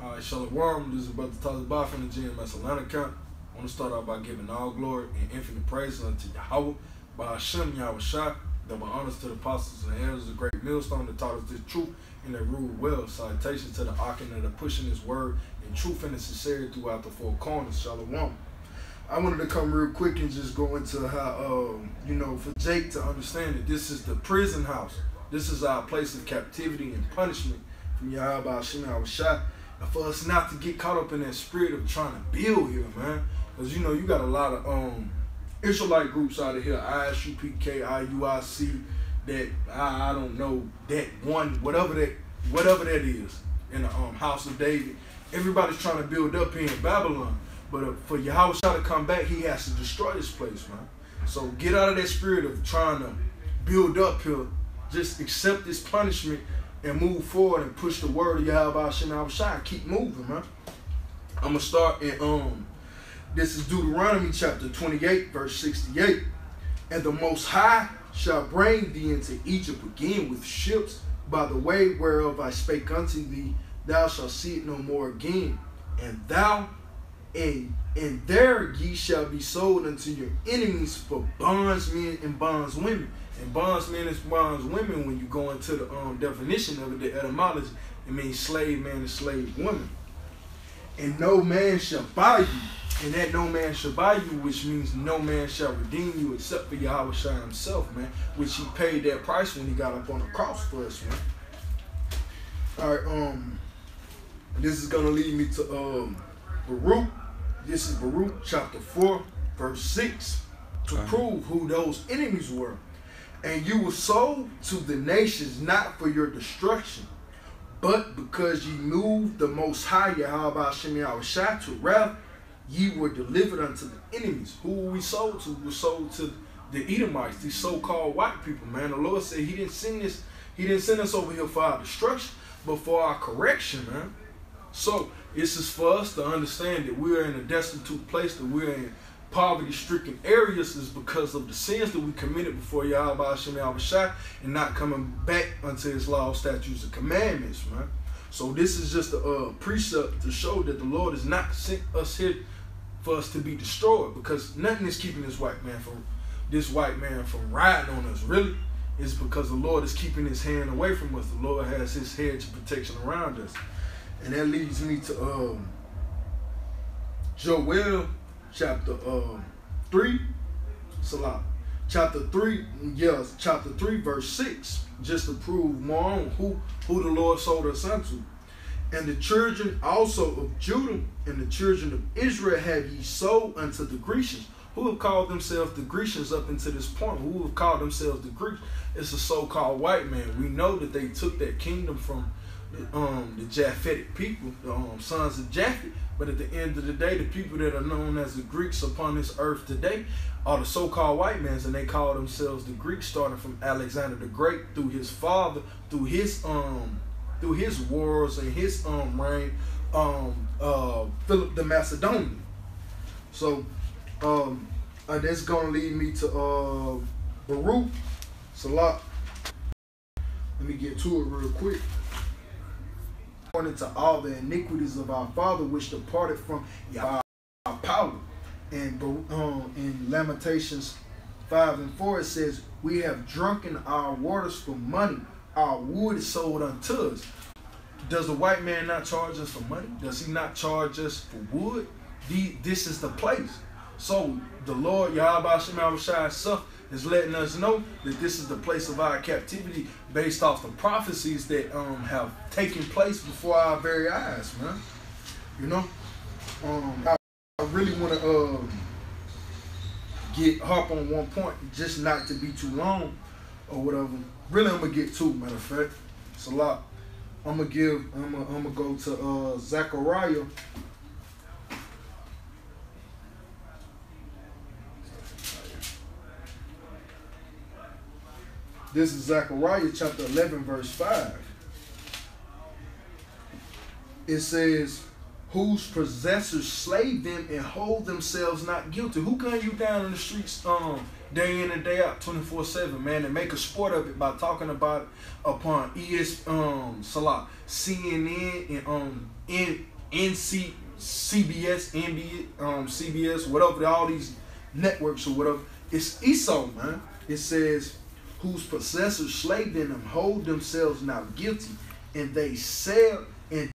Alright, Shalom, this is Brother Shabath from the GMS Atlanta camp. I want to start out by giving all glory and infinite praise unto Yahweh, by Hashem Yahweh Shai, double honors to the apostles and elders, the great millstone that taught us this truth and that ruled well. Salutations to the archon that are pushing his word in truth and in sincerity throughout the four corners. Shalom. I wanted to come real quick and just go into how, for Jake to understand that this is the prison house. This is our place of captivity and punishment from Yahweh Hashem Yahweh Shai. And for us not to get caught up in that spirit of trying to build here, man. Because, you got a lot of Israelite groups out of here, ISUPK, IUIC, that, I don't know, that one, whatever that is, in the house of David. Everybody's trying to build up here in Babylon. But for Yahweh Shai to come back, he has to destroy this place, man. So get out of that spirit of trying to build up here. Just accept this punishment and move forward and push the word of Yahweh Hashem Yahweh Shai. Keep moving, man. I'm going to start in, this is Deuteronomy chapter 28, verse 68. And the Most High shall bring thee into Egypt again with ships by the way whereof I spake unto thee. Thou shalt see it no more again. And thou and there ye shall be sold unto your enemies for bondsmen and bondswomen. And bondsmen and bondswomen, when you go into the definition of it, the etymology, it means slave man and slave woman. And no man shall buy you. And that no man shall buy you, which means no man shall redeem you except for Yahweh Shai himself, man. Which he paid that price when he got up on the cross for us, man. Alright, this is gonna lead me to Baruch. This is Baruch chapter 4, verse 6, to prove who those enemies were. And you were sold to the nations not for your destruction, but because ye moved the Most High Yahweh Hashem Yahweh Shai to wrath, ye were delivered unto the enemies. Who were we sold to? We were sold to the Edomites, these so-called white people, man. The Lord said he didn't send us over here for our destruction, but for our correction, man. So this is for us to understand that we're in a destitute place, that we're in poverty-stricken areas, is because of the sins that we committed before Yahweh Hashem Yahweh Shai and not coming back unto his law, statutes, and commandments, man. So this is just a precept to show that the Lord has not sent us here for us to be destroyed, because nothing is keeping this white man from riding on us, really. It's because the Lord is keeping his hand away from us. The Lord has his hedge of protection around us. And that leads me to Joel chapter 3, Salah. Chapter 3, chapter 3, verse 6, just to prove more on who the Lord sold us unto. And the children also of Judah and the children of Israel have ye sold unto the Grecians. Who have called themselves the Grecians up until this point? Who have called themselves the Greeks? It's a so-called white man. We know that they took that kingdom from the Japhetic people, the sons of Japhet. But at the end of the day, the people that are known as the Greeks upon this earth today are the so-called white men, and they call themselves the Greeks, starting from Alexander the Great through his father, through his wars and his reign, Philip the Macedonian. So that's gonna lead me to Baruch, Salah. Let me get to it real quick. According to all the iniquities of our father, which departed from our power. And in Lamentations 5 and 4, it says, we have drunken our waters for money. Our wood is sold unto us. Does the white man not charge us for money? Does he not charge us for wood? This is the place. So the Lord, Yahweh Hashem Yahweh Shai himself, is letting us know that this is the place of our captivity based off the prophecies that have taken place before our very eyes, man. I really want to harp on one point, just not to be too long or whatever. Really, I'm gonna get two, matter of fact. It's a lot. I'm gonna go to Zechariah. This is Zechariah chapter 11, verse 5. It says, whose possessors slay them and hold themselves not guilty. Who gun you down in the streets day in and day out, 24/7, man, and make a sport of it by talking about it upon CNN and CBS, NBA, CBS, whatever, all these networks or whatever. It's Esau, man. It says, whose possessors slay them and hold themselves now guilty, and they sell and